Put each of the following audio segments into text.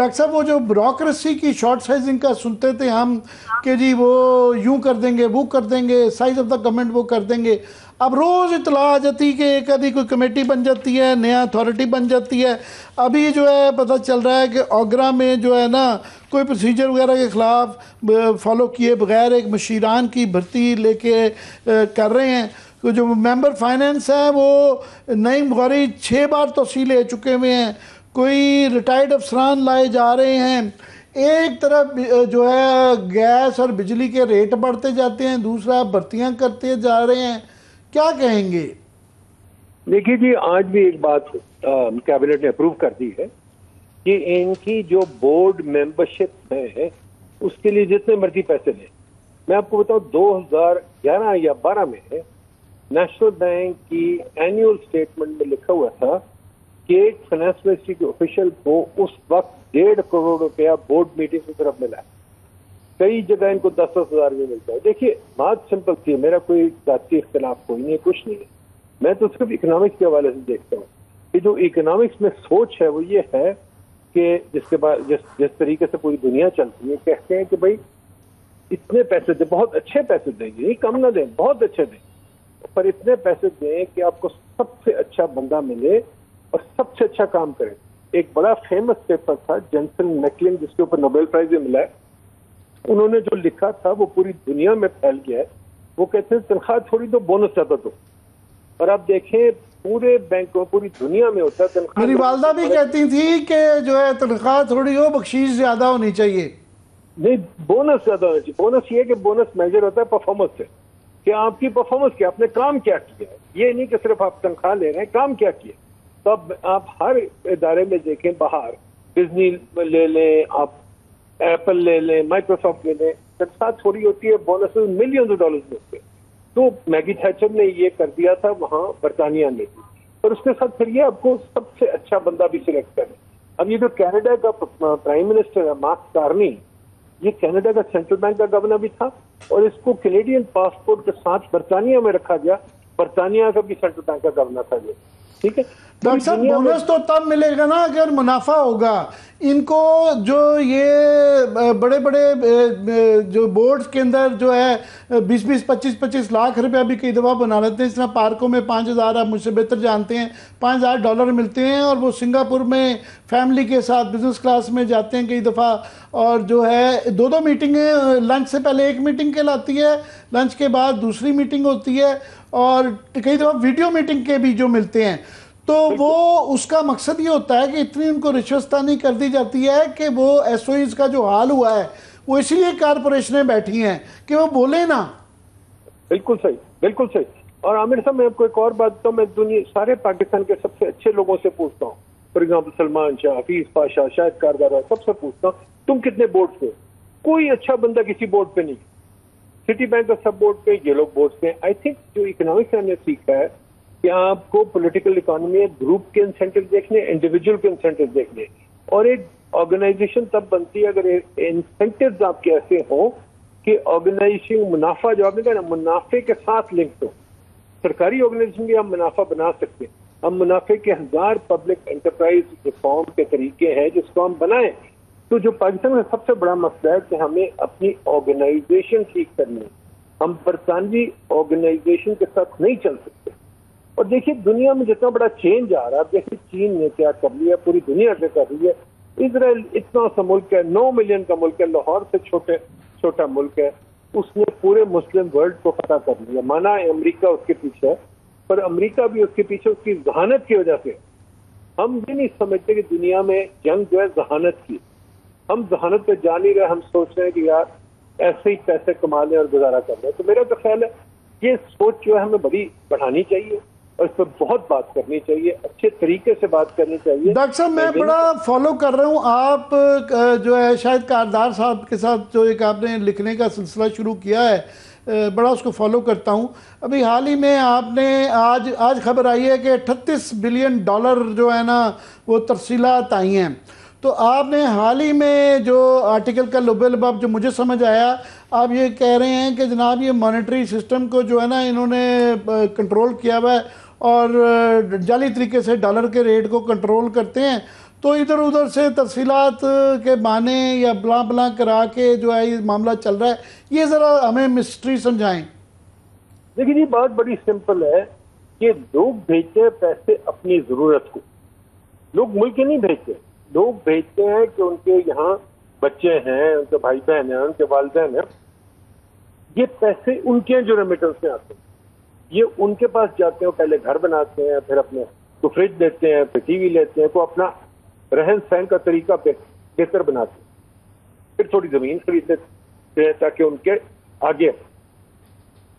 Doctor साहब वो जो ब्यूरोक्रेसी की शॉर्ट साइजिंग का सुनते थे हम कि जी वो यूं कर देंगे वो कर देंगे, साइज ऑफ द गवर्नमेंट वो कर देंगे। अब रोज़ इतला आ जाती कि एक आधी कोई कमेटी बन जाती है, नया अथॉरिटी बन जाती है। अभी जो है पता चल रहा है कि ओगरा में जो है ना कोई प्रोसीजर वगैरह के ख़िलाफ़ फॉलो किए बगैर एक मशीरान की भर्ती लेके कर रहे हैं। तो जो मेंबर फाइनेंस है वो नई मुगारी 6 बार तोसी ले चुके हुए हैं, कोई रिटायर्ड अफसरान लाए जा रहे हैं। एक तरफ जो है गैस और बिजली के रेट बढ़ते जाते हैं, दूसरा भर्तियां करते जा रहे हैं। क्या कहेंगे? देखिए जी, आज भी एक बात कैबिनेट ने अप्रूव कर दी है कि इनकी जो बोर्ड मेंबरशिप है उसके लिए जितने मर्जी पैसे लें। मैं आपको बताऊं 2011 या 12 में नेशनल बैंक की एनुअल स्टेटमेंट में लिखा हुआ था कि एक फाइनेंस मिनिस्ट्री के ऑफिशियल को उस वक्त 1.5 करोड़ रुपया बोर्ड मीटिंग की तरफ मिला है। कई जगह इनको 10-10 हजार भी मिलता है। देखिए बात सिंपल थी, मेरा कोई जाती इख्तिलाफ कोई नहीं है, कुछ नहीं है। मैं तो सिर्फ इकोनॉमिक्स के हवाले से देखता हूँ कि जो इकोनॉमिक्स में सोच है वो ये है कि जिसके बाद जिस तरीके से पूरी दुनिया चलती है, कहते हैं कि भाई इतने पैसे दें, बहुत अच्छे पैसे देंगे, नहीं कम ना दें, बहुत अच्छे दें, पर इतने पैसे दें कि आपको सबसे अच्छा बंदा मिले और सबसे अच्छा काम करे। एक बड़ा फेमस पेपर था जेंसन मैकलिन, जिसके ऊपर नोबेल प्राइज भी मिला है। उन्होंने जो लिखा था वो पूरी दुनिया में फैल गया है। वो कहते हैं तनख्वाह थोड़ी दो, बोनस ज्यादा दो। और आप देखें पूरे बैंकों पूरी दुनिया में होता है तनख्वाह। मेरी वालदा भी कहती थी कि जो है तनख्वाह थोड़ी हो, बख्शीश ज्यादा होनी चाहिए। नहीं, बोनस ज्यादा होना चाहिए। बोनस ये कि बोनस मेजर होता है परफॉर्मेंस से, कि आपकी परफॉर्मेंस क्या, आपने काम क्या किया है। ये नहीं कि सिर्फ आप तनख्वाह ले रहे हैं, काम क्या किया। तो अब आप हर इदारे में देखें, बाहर डिज्नी ले लें, आप एप्पल ले लें, माइक्रोसॉफ्ट ले लें, तनख्वाह थोड़ी होती है, बोनस मिलियंस डॉलर्स में होते हैं। तो मैगी थैचर ने ये कर दिया था वहां बरतानिया में, और उसके साथ फिर ये आपको सबसे अच्छा बंदा भी सिलेक्ट करें। अब ये जो कनाडा का प्राइम मिनिस्टर है मार्क कार्नी, ये कनाडा का सेंट्रल बैंक का गवर्नर भी था, और इसको कैनेडियन पासपोर्ट के साथ बरतानिया में रखा गया। बरतानिया का भी सेंट्रल बैंक का गवर्नर था ये, ठीक है। डॉक्टर साहब बोनस तो तब मिलेगा ना अगर मुनाफा होगा। इनको जो ये बड़े बड़े जो बोर्ड्स के अंदर जो है 20-20, 25-25 लाख रुपया भी कई दफ़ा बना लेते हैं। इस तरह पार्कों में 5,000, आप मुझसे बेहतर जानते हैं, $5,000 मिलते हैं, और वो सिंगापुर में फैमिली के साथ बिजनेस क्लास में जाते हैं कई दफ़ा। और जो है 2-2 मीटिंगें, लंच से पहले एक मीटिंग कहलाती है, लंच के बाद दूसरी मीटिंग होती है, और कई दफ़ा वीडियो मीटिंग के भी जो मिलते हैं। तो वो उसका मकसद ये होता है कि इतनी उनको रिश्वतस्तानी कर दी जाती है कि वो एसओईज का जो हाल हुआ है वो इसीलिए कारपोरेशनें बैठी हैं कि वो बोले ना। बिल्कुल सही, बिल्कुल सही। और आमिर साहब, मैं आपको एक और बात बताऊं, मैं दुनिया सारे पाकिस्तान के सबसे अच्छे लोगों से पूछता हूँ, फॉर एग्जाम्पल सलमान शाह, हफीज पाशा, शाहिद कारदार, सबसे पूछता हूँ तुम कितने बोर्ड पे। कोई अच्छा बंदा किसी बोर्ड पे नहीं। सिटी बैंक का सब बोर्ड पे, ये लोग बोर्ड पे। आई थिंक जो इकोनॉमिक्स हमने सीखा है कि आपको पॉलिटिकल इकोनॉमी में ग्रुप के इंसेंटिव देखने, इंडिविजुअल के इंसेंटिव देखने, और एक ऑर्गेनाइजेशन तब बनती है अगर इंसेंटिव्स आपके ऐसे हो कि ऑर्गेनाइजेशन मुनाफा, जो आपने कहा ना, मुनाफे के साथ लिंक हो। सरकारी ऑर्गेनाइजेशन भी हम मुनाफा बना सकते हैं। हम मुनाफे के 1000 पब्लिक एंटरप्राइज रिफॉर्म के तरीके हैं जिसको हम बनाएं। तो जो पाकिस्तान का सबसे बड़ा मसला है कि हमें अपनी ऑर्गेनाइजेशन ठीक करनी है। हम बरतानवी ऑर्गेनाइजेशन के साथ नहीं चल सकते। और देखिए दुनिया में जितना बड़ा चेंज आ रहा है, देखिए चीन ने क्या कर लिया, पूरी दुनिया से कर रही है। इजराइल इतना सा मुल्क है, 9 मिलियन का मुल्क है, लाहौर से छोटा मुल्क है, उसने पूरे मुस्लिम वर्ल्ड को फतह कर लिया। माना है अमेरिका उसके पीछे है, पर अमेरिका भी उसके पीछे उसकी जहानत की वजह से। हम ये नहीं समझते कि दुनिया में जंग जो है जहानत की। हम जहानत पे जा नहीं रहे, हम सोच रहे हैं कि यार ऐसे ही पैसे कमा लें और गुजारा कर लें। तो मेरा तो ख्याल है ये सोच जो है हमें बड़ी बढ़ानी चाहिए, और इस पर बहुत बात करनी चाहिए, अच्छे तरीके से बात करनी चाहिए। डॉक्टर साहब, मैं बड़ा फॉलो कर रहा हूँ, आप जो है शायद कारदार साहब के साथ जो एक आपने लिखने का सिलसिला शुरू किया है, बड़ा उसको फॉलो करता हूँ। अभी हाल ही में आपने आज खबर आई है कि $38 बिलियन जो है ना वो तरसीलात आई हैं। तो आपने हाल ही में जो आर्टिकल का लुबेलबाब जो मुझे समझ आया, आप ये कह रहे हैं कि जनाब ये मॉनेटरी सिस्टम को जो है ना इन्होंने कंट्रोल किया हुआ है और जाली तरीके से डॉलर के रेट को कंट्रोल करते हैं। तो इधर उधर से तफसीलात के बहाने या बला बला करा के जो है ये मामला चल रहा है, ये ज़रा हमें मिस्ट्री समझाएं। देखिए ये बात बड़ी सिंपल है कि लोग भेजते हैं पैसे अपनी जरूरत को, लोग मुल्क के नहीं भेजते, लोग भेजते हैं कि उनके यहाँ बच्चे हैं, उनके भाई बहन हैं, उनके वालिदैन हैं, ये पैसे उनके जो रेमिटेंस में आते हैं ये उनके पास जाते हैं, पहले घर बनाते हैं, फिर अपने को फ्रिज लेते हैं, फिर टीवी लेते हैं, को अपना रहन सहन का तरीका बेहतर बनाते हैं, फिर थोड़ी जमीन खरीद लेते हैं ताकि उनके आगे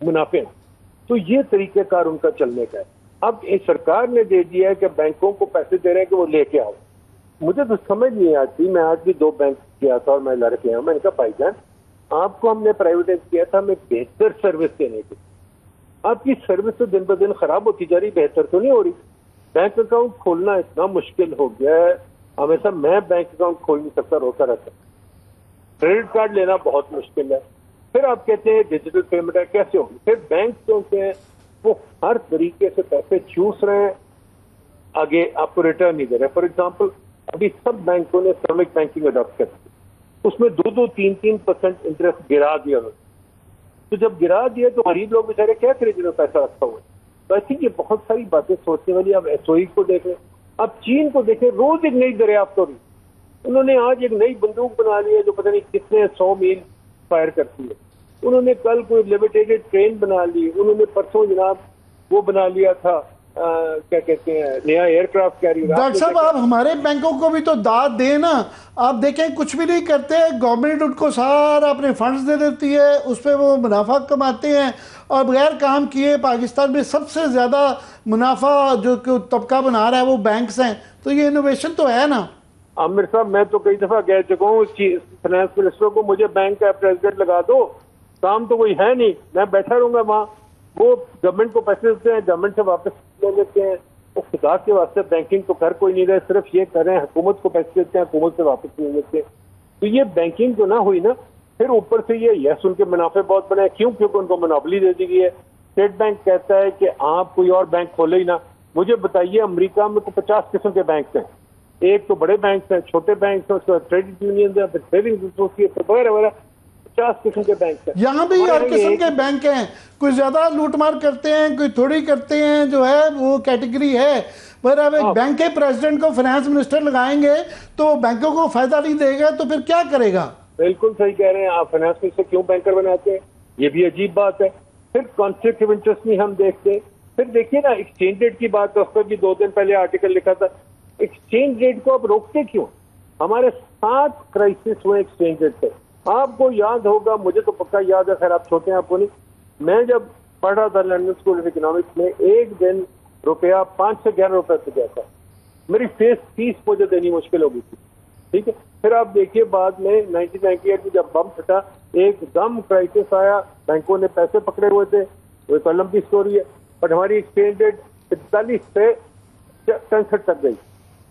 मुनाफे हैं। तो ये तरीकेकार उनका चलने का है। अब ये सरकार ने दे दिया है कि बैंकों को पैसे दे रहे हैं कि वो लेके आओ। मुझे तो समझ नहीं आती, मैं आज भी 2 बैंक गया था और मैं लड़के आया, मैंने कहा भाईजान आपको हमने प्राइवेटाइज किया था हमें बेहतर सर्विस देने की, आपकी सर्विस तो दिन ब दिन खराब होती जा रही, बेहतर तो नहीं हो रही। बैंक अकाउंट खोलना इतना मुश्किल हो गया है, हमेशा मैं बैंक अकाउंट खोल नहीं सकता, रोता रहता। क्रेडिट कार्ड लेना बहुत मुश्किल है, फिर आप कहते हैं डिजिटल पेमेंट है, कैसे होगी? फिर बैंक जो हैं वो हर तरीके से पैसे चूस रहे हैं, आगे आपको रिटर्न नहीं दे रहे। फॉर एग्जाम्पल अभी सब बैंकों ने इस्लामिक बैंकिंग अडॉप्ट कर दी, उसमें 2-3% इंटरेस्ट गिरा दिया उन्होंने। तो जब गिरा दिया तो गरीब लोग बेचारे क्या करें जिन्होंने पैसा रखा हुआ है। तो आई थिंक ये बहुत सारी बातें सोचने वाली। अब एसओई को देखें, अब चीन को देखें, रोज एक नई दरियाफ्त हो रही। उन्होंने आज एक नई बंदूक बना ली है जो पता नहीं कितने 100 मील फायर करती है। उन्होंने कल कोई लिमिटेड ट्रेन बना ली, उन्होंने परसों जनाब वो बना लिया था क्या कहते हैं नया एयरक्राफ्ट कैरियर। डॉक्टर साहब आप हमारे बैंकों को भी तो दाद दें ना, आप देखें कुछ भी नहीं करते, गवर्नमेंट उनको सारा अपने फंड्स दे देती है, उस पर वो मुनाफा कमाते हैं और बगैर काम किए पाकिस्तान में सबसे ज़्यादा मुनाफा जो तबका बना रहा है वो बैंक्स हैं। तो ये इनोवेशन तो है ना। आमिर साहब मैं तो कई दफा कह चुका हूँ फाइनेंस मिनिस्टर को, मुझे बैंक का प्रेसिडेंट लगा दो, काम तो कोई है नहीं, मैं बैठा रहूंगा वहाँ। वो गवर्नमेंट को पैसे देते हैं, गवर्नमेंट से वापस ले लेते हैं। वो खुदा के वास्ते बैंकिंग तो कर कोई नहीं रहे, सिर्फ ये कर रहे हैं हुकूमत को पैसे देते हैं, हुकूमत से वापस ले लेते हैं। तो ये बैंकिंग जो ना हुई ना, फिर ऊपर से ये यस उनके मुनाफे बहुत बने, क्यों? क्योंकि उनको मोनोपोली दे दी गई है। स्टेट बैंक कहता है कि आप कोई और बैंक खोले ही ना। मुझे बताइए अमेरिका में तो 50 किस्म के बैंक हैं, एक तो बड़े बैंक हैं, छोटे बैंक हैं, उसके बाद क्रेडिट यूनियन है, फिर सेविंग्स एसोसिएशन वगैरह वगैरह, 50 किस्म के बैंक हैं। यहाँ भी हर किस्म के बैंक हैं, कोई ज्यादा लूटमार करते हैं, कोई थोड़ी करते हैं, जो है वो कैटेगरी है। पर अब एक बैंक के प्रेसिडेंट को फाइनेंस मिनिस्टर लगाएंगे तो बैंकों को फायदा नहीं देगा तो फिर क्या करेगा? बिल्कुल सही कह रहे हैं आप, फाइनेंस मिनिस्टर क्यों बैंकर बनाते हैं, ये भी अजीब बात है। फिर कॉन्फ्लिक्ट ऑफ इंटरेस्ट नहीं हम देखते। फिर देखिए ना एक्सचेंज रेट की बात, उस पर भी 2 दिन पहले आर्टिकल लिखा था। एक्सचेंज रेट को आप रोकते क्यों? हमारे 7 क्राइसिस हुए एक्सचेंज रेट पे, आपको याद होगा, मुझे तो पक्का याद है, खैर आप छोटे हैं आपको नहीं। मैं जब पढ़ रहा था लंदन स्कूल ऑफ इकोनॉमिक्स में, एक दिन रुपया 5 से 11 रुपए पे गया था, मेरी फीस मुझे देनी मुश्किल हो गई थी। ठीक है, फिर आप देखिए बाद में 1998 में जब बम फटा, एकदम क्राइसिस आया, बैंकों ने पैसे पकड़े हुए थे, वो एक लंबी स्टोरी है। बट हमारी एक्सचेंज रेट 45 से 65 तक गई।